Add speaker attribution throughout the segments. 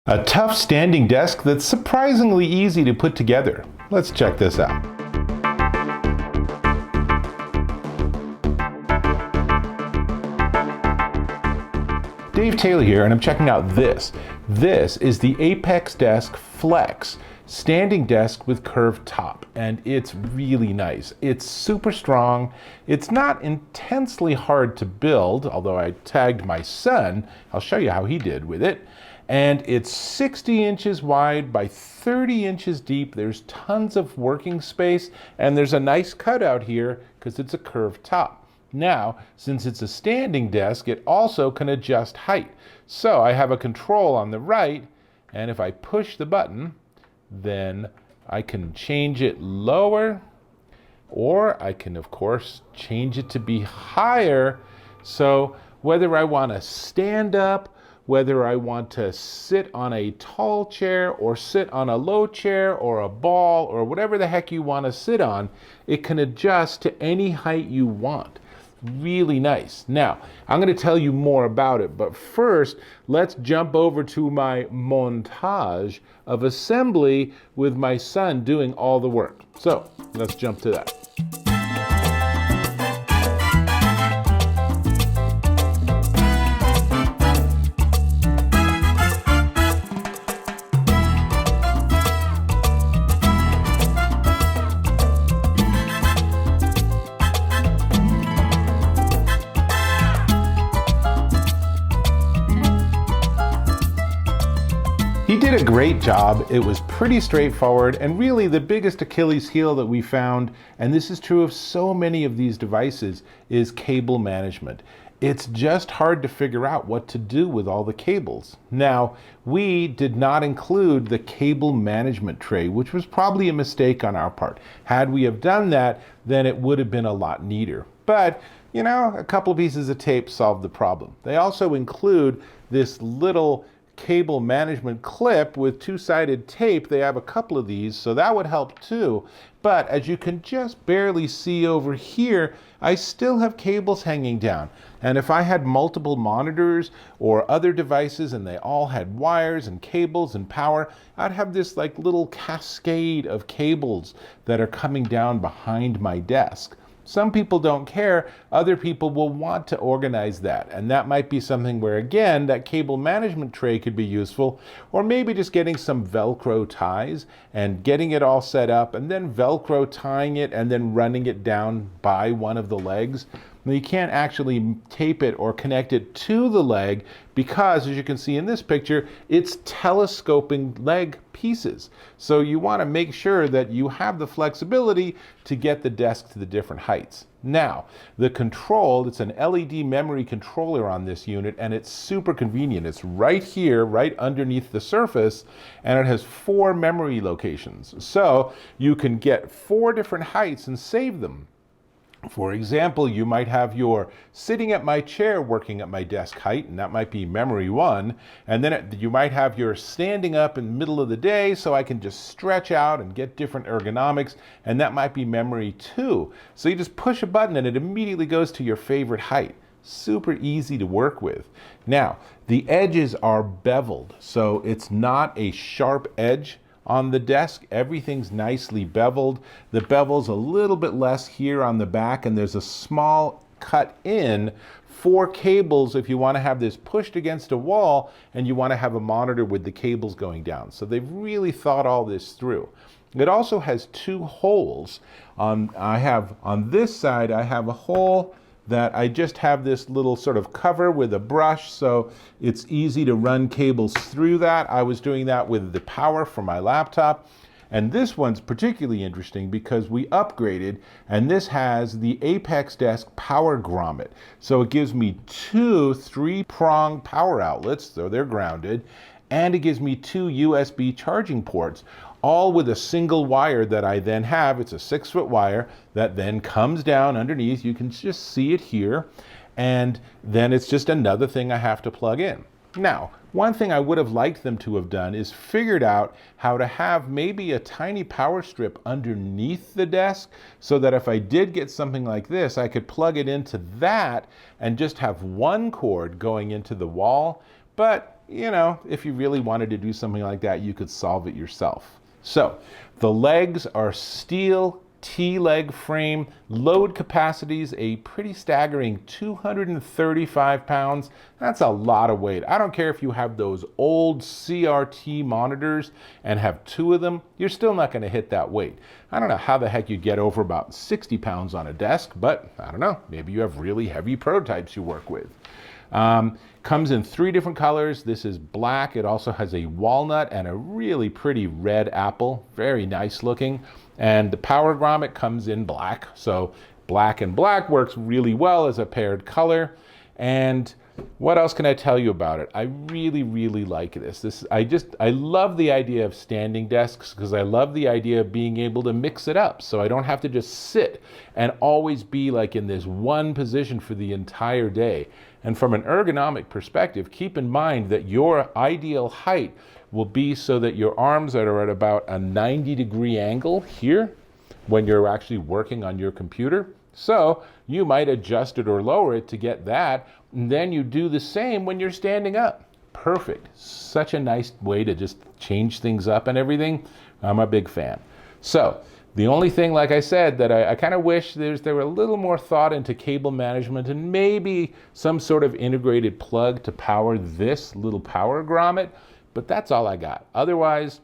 Speaker 1: A tough standing desk that's surprisingly easy to put together. Let's check this out. Dave Taylor here, and I'm checking out this. This is the ApexDesk FLEX Standing Desk with curved top, and it's really nice. It's super strong. It's not intensely hard to build, although I tagged my son. I'll show you how he did with it. And it's 60 inches wide by 30 inches deep. There's tons of working space, and there's a nice cutout here because it's a curved top. Now, since it's a standing desk, it also can adjust height. So I have a control on the right, and if I push the button, then I can change it lower, or I can, of course, change it to be higher. So whether I want to stand up, whether I want to sit on a tall chair or sit on a low chair or a ball or whatever the heck you want to sit on, it can adjust to any height you want. Really nice. Now, I'm going to tell you more about it, but first, let's jump over to my montage of assembly with my son doing all the work. So, let's jump to that. He did a great job. It was pretty straightforward, and really the biggest Achilles heel that we found, and this is true of so many of these devices, is cable management. It's just hard to figure out what to do with all the cables. Now, we did not include the cable management tray, which was probably a mistake on our part. Had we have done that, then it would have been a lot neater. But, you know, a couple pieces of tape solved the problem. They also include this little cable management clip with two-sided tape. They have a couple of these, so that would help too. But as you can just barely see over here, I still have cables hanging down. And if I had multiple monitors or other devices and they all had wires and cables and power, I'd have this like little cascade of cables that are coming down behind my desk. Some people don't care, other people will want to organize that, and that might be something where, again, that cable management tray could be useful, or maybe just getting some Velcro ties and getting it all set up and then Velcro tying it and then running it down by one of the legs. Now, you can't actually tape it or connect it to the leg because, as you can see in this picture, it's telescoping leg pieces. So you want to make sure that you have the flexibility to get the desk to the different heights. Now, the control, it's an LED memory controller on this unit, and it's super convenient. It's right here, right underneath the surface, and it has 4 memory locations. So you can get 4 different heights and save them. For example, you might have your sitting at my chair working at my desk height, and that might be memory 1. And then you might have your standing up in the middle of the day so I can just stretch out and get different ergonomics, and that might be memory 2. So you just push a button and it immediately goes to your favorite height. Super easy to work with. Now, the edges are beveled, so it's not a sharp edge on the desk. Everything's nicely beveled. The bevel's a little bit less here on the back, and there's a small cut in for cables if you want to have this pushed against a wall and you want to have a monitor with the cables going down. So they've really thought all this through. It also has 2 holes. On this side, I have a hole that I just have this little sort of cover with a brush, so it's easy to run cables through that. I was doing that with the power from my laptop. And this one's particularly interesting because we upgraded, and this has the ApexDesk Power Grommet. So it gives me 2 3-prong power outlets, so they're grounded, and it gives me 2 USB charging ports, all with a single wire that I then have. It's a 6-foot wire that then comes down underneath. You can just see it here. And then it's just another thing I have to plug in. Now, one thing I would have liked them to have done is figured out how to have maybe a tiny power strip underneath the desk so that if I did get something like this, I could plug it into that and just have one cord going into the wall. But you know, if you really wanted to do something like that, you could solve it yourself. So the legs are steel T-leg frame. Load capacity is a pretty staggering 235 pounds. That's a lot of weight. I don't care if you have those old CRT monitors and have 2 of them, you're still not going to hit that weight. I don't know how the heck you get over about 60 pounds on a desk, but I don't know, maybe you have really heavy prototypes you work with. Comes in 3 different colors. This is black. It also has a walnut and a really pretty red apple. Very nice looking. And the Power Grommet comes in black. So black and black works really well as a paired color. And what else can I tell you about it? I really, really like this. I love the idea of standing desks because I love the idea of being able to mix it up. So I don't have to just sit and always be like in this one position for the entire day. And from an ergonomic perspective, keep in mind that your ideal height will be so that your arms are at about a 90-degree angle here when you're actually working on your computer. So you might adjust it or lower it to get that, and then you do the same when you're standing up. Perfect. Such a nice way to just change things up and everything. I'm a big fan. So the only thing, like I said, that I kind of wish there were a little more thought into cable management and maybe some sort of integrated plug to power this little Power Grommet, but that's all I got. Otherwise,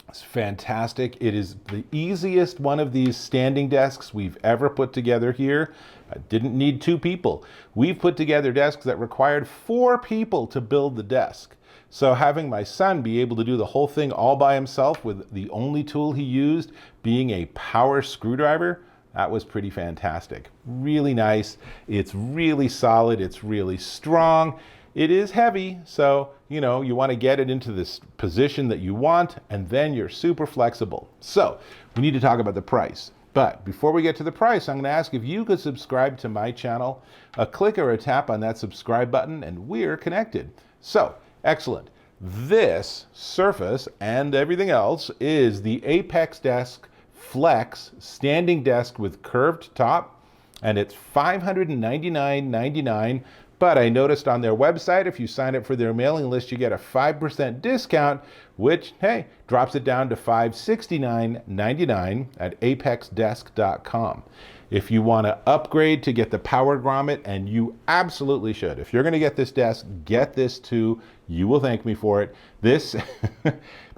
Speaker 1: it's fantastic. It is the easiest one of these standing desks we've ever put together here. I didn't need 2 people. We've put together desks that required 4 people to build the desk. So having my son be able to do the whole thing all by himself with the only tool he used being a power screwdriver, that was pretty fantastic. Really nice. It's really solid. It's really strong. It is heavy, so you know you want to get it into this position that you want, and then you're super flexible. So we need to talk about the price. But before we get to the price, I'm going to ask if you could subscribe to my channel. A click or a tap on that subscribe button, and we're connected. So excellent. This Surface and everything else is the ApexDesk FLEX Standing Desk with curved top, and it's $599.99. But I noticed on their website, if you sign up for their mailing list, you get a 5% discount, which, hey, drops it down to $569.99 at apexdesk.com. If you want to upgrade to get the Power Grommet, and you absolutely should. If you're going to get this desk, get this too. You will thank me for it. This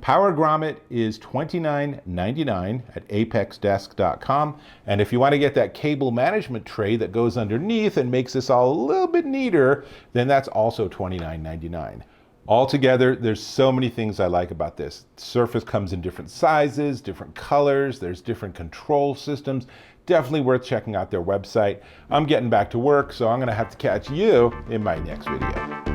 Speaker 1: Power Grommet is $29.99 at apexdesk.com. And if you want to get that cable management tray that goes underneath and makes this all a little bit neater, then that's also $29.99. Altogether, there's so many things I like about this. Surface comes in different sizes, different colors, there's different control systems. Definitely worth checking out their website. I'm getting back to work, so I'm going to have to catch you in my next video.